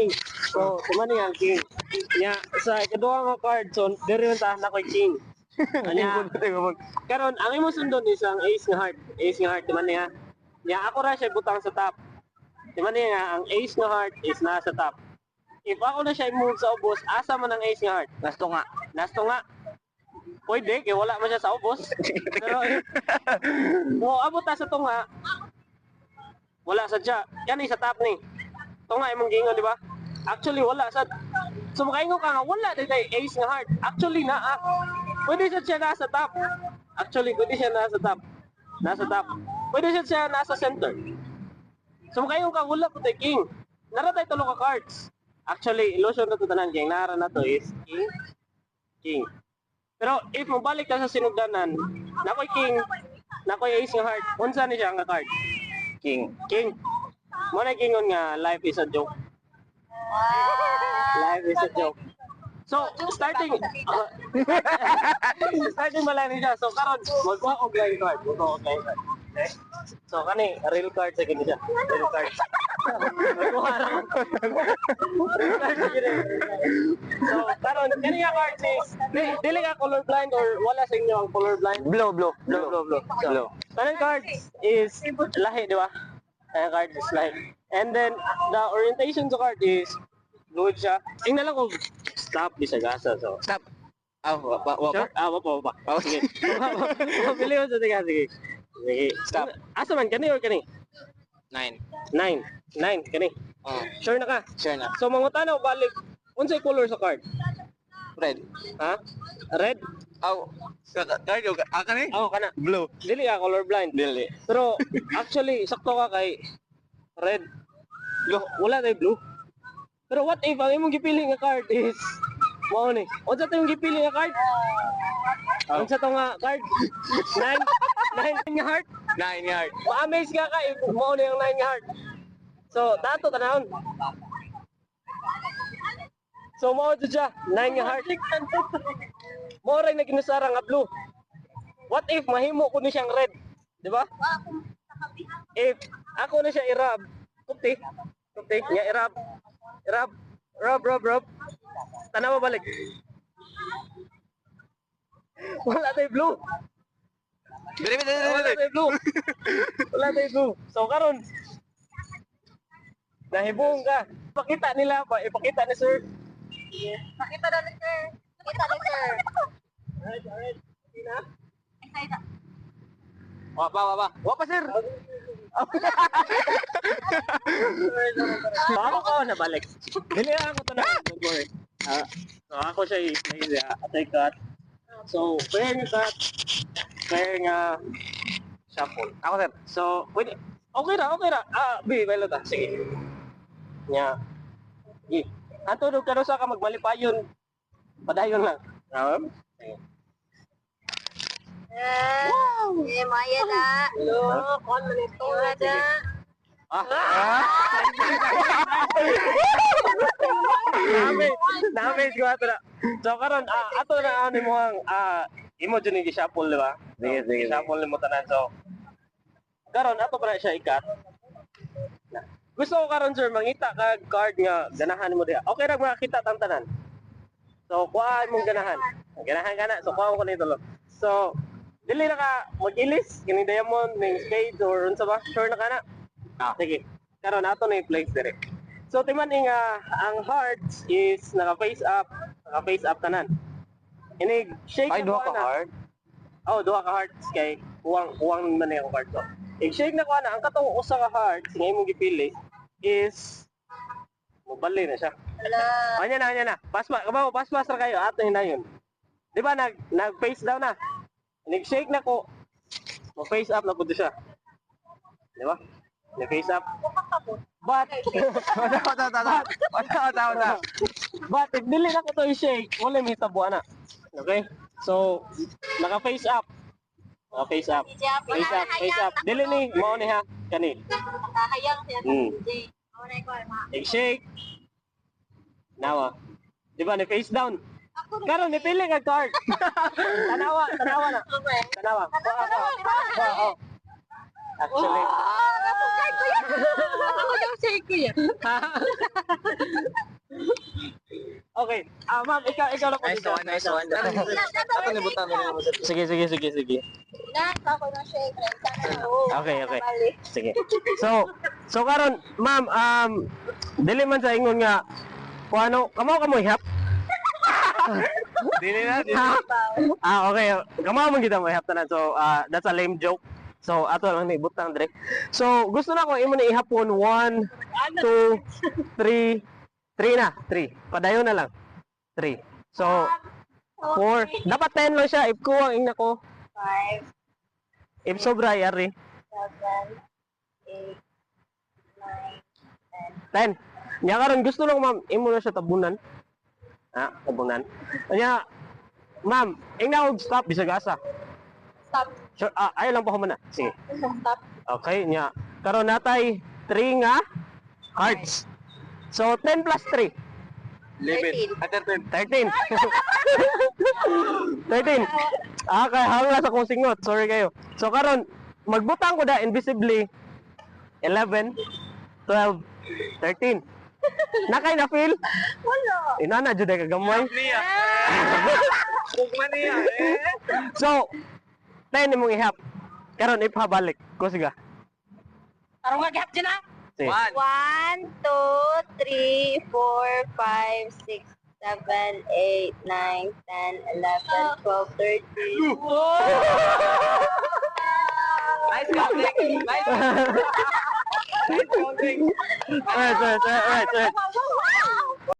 king. So, tumani ang king. Nya, sa ikaduha nga card, so, diri man ta na ko'y king. Anya, karon ang imo sundon is ang ace nga heart. Ace nga heart, tumani ha. Nya, ako ra siya butang sa top. Tumani nga, ang ace nga heart is nasa top. If ako na siya i-move sa ubos, asa man ang ace nga heart? Nasto nga. Nasto nga. Pwede, kaya wala man siya sa ubos. Pero, mo abot ta sa tunga, wala sa siya. Yan sa top ni. Tunga imong gingon, di ba? Actually, wala sa... So, makaingon ka nga, wala din tayo ace nga heart. Actually, pwede siya nasa top. Actually, pwede siya nasa top. Nasa top. Pwede siya nasa center. So, makaingon ka, wala po tayo king. Nara tayo tulo ka cards. Actually, illusion na ito tanan, king. Nara na to is king, king. Pero, if mabalik ka sa sinugdanan, nakoy king, nakoy ace nga heart, unsa ni siya nga card? King. King. Muna kingon nga, life is a joke. Life is a joke. So, starting mo lang niya. So, karon magkuha og line card. Magkuha og line card. Okay? So, kani, real card sa gini siya. Real card. Magkuha ra. Real card sa gini. So, karon, kani nga card is, dili ka colorblind or wala sa inyo ang colorblind? Blue. So, kanang card is lahi, di ba? Kanang card is lahi. And then, the orientation sa card is fluid siya. Tingnan lang kung stop, bisagasa. So, Stop. Wapa. sure? Wapa. Oh, sige. Pili mo sa tiga, sige. Sige. Stop. Asa man, kani or kani? 9. 9, kani. Oh, Sure na ka? sure na. So, mga tanaw, balik. Unsay color sa card? Red. Ha? Red? Aw. Card yung ni? Oo, kana. Blue. Dili ka colorblind. Dili. Pero, actually, sakto ka kay red. Wala tayo blue. Pero what if ang imong gipili nga card is mao ni. Unsa to yung gipili nga card? Unsa to nga card? 9 nga heart. 9 yard. Ma-amaze ka if mao ni ang 9 nga heart. So, dato tanahon. So, mao to siya, 9 nga heart. Mao ray na ginusara nga blue. What if mahimo ko ni siyang red? Di ba? If ako na siya i-rub, kupti, niya i-rub, rub, tanawa balik. Wala tayo blue. Wala tayo blue. Wala tayo blue. So karon, nahibong ka. Ipakita nila pa, ipakita ni sir. Pakita na ni sir. Pakita na sir. Alright. Hindi na? Wapa, sir. So ako ko nabalik. Dili ako to na. Don't worry. So ako siya atay cut. So fair nga cut. Fair nga shuffle. Ako, sir. So pwede. Okay ra. Belo ta. Sige. Nya. Sige. Ato do karo sa ka magmalipayon. Padayon lang. Sige. Wow! Eh, maya na. Hello, kon man ito. Tura na. Dami ko ato na. So karon ato na ani mo ang imo jud ni shuffle, di ba? Sige. Shuffle mo tanan. So karon ato pa na siya ikat. Gusto ko karon sir mangita kag card nga ganahan mo diha. Okay ra makita tanan. So kuha mong ganahan. Ganahan kana. So kuha ko nito lo. So dili na ka mag-ilis kini diamond ning spade or unsa ba? Sure na kana? Sige. Karon ato na i-place dire. So timan nga ang hearts is naka-face up tanan. Ini shake Ay, na duha ka na. card. Oh, duha ka hearts kay kuwang man yung card to. I-shake na ko na ang katong usa ka hearts nga imong gipili is mobali na siya. Wala. Anya na. Paspas ra kayo ato na yun. Di ba nag-face down na? Nag-shake na ko. Mag-face up na po siya. Di ba? Nag-face up. But if dili na ko to i-shake, wala may tabuan na. Okay? So, naka-face up. Naka-face up. Face up. Dili ni, mao ni ha. Kani. Nakahayang siya. Jay. Wala ko ma. Nag-shake. Nawa. Di ba? Nag-face down. Karon nipili ka card. Tanawa na. Tanawa. Oo. Actually. Ako daw shake ko yan. Okay. Ma'am, ikaw na po. Nice one, nice one. Ako nibutan mo. Sige. Na, ako na shake. Okay. Sige. So karon, ma'am, dili man sa ingon nga kung ano, kamo ihap. Dili na. Okay. Kamo man kita mo ihap tanan. So, that's a lame joke. So, ato lang ni butang direct. So, gusto na ko imo ni ihapon 1 2 3 3. Padayon na lang. 3. So, 4. Dapat 10 lang siya. If kuwang ingna ko. 5, If sobra, yari. 7, 8, 9, 10. Nya karon gusto lang ma'am, imo na siya tabunan. Tabunan. Nya, ma'am, ingna og stop bisag asa. stop. Sure, ayaw lang pa ko muna. Sige. Stop. Okay, nya. Karon natay 3 nga hearts. So 10 plus 3. 11. 13. 13. Kay hangla sa kong singot. Sorry kayo. So karon magbutang ko da invisibly 11, 12, 13. Nakay na feel? Wala. Inana jud ka gamay. Niya. Kugma niya. So 10 imong ihap. Karon ipabalik. Kusiga. Tarong nga gihap dyan ah. Sige. 1, 2, 3, 4, 5, 6, 7, 8, 9, 10, 11, 12, 13. Nice counting. Nice. Nice counting. Alright.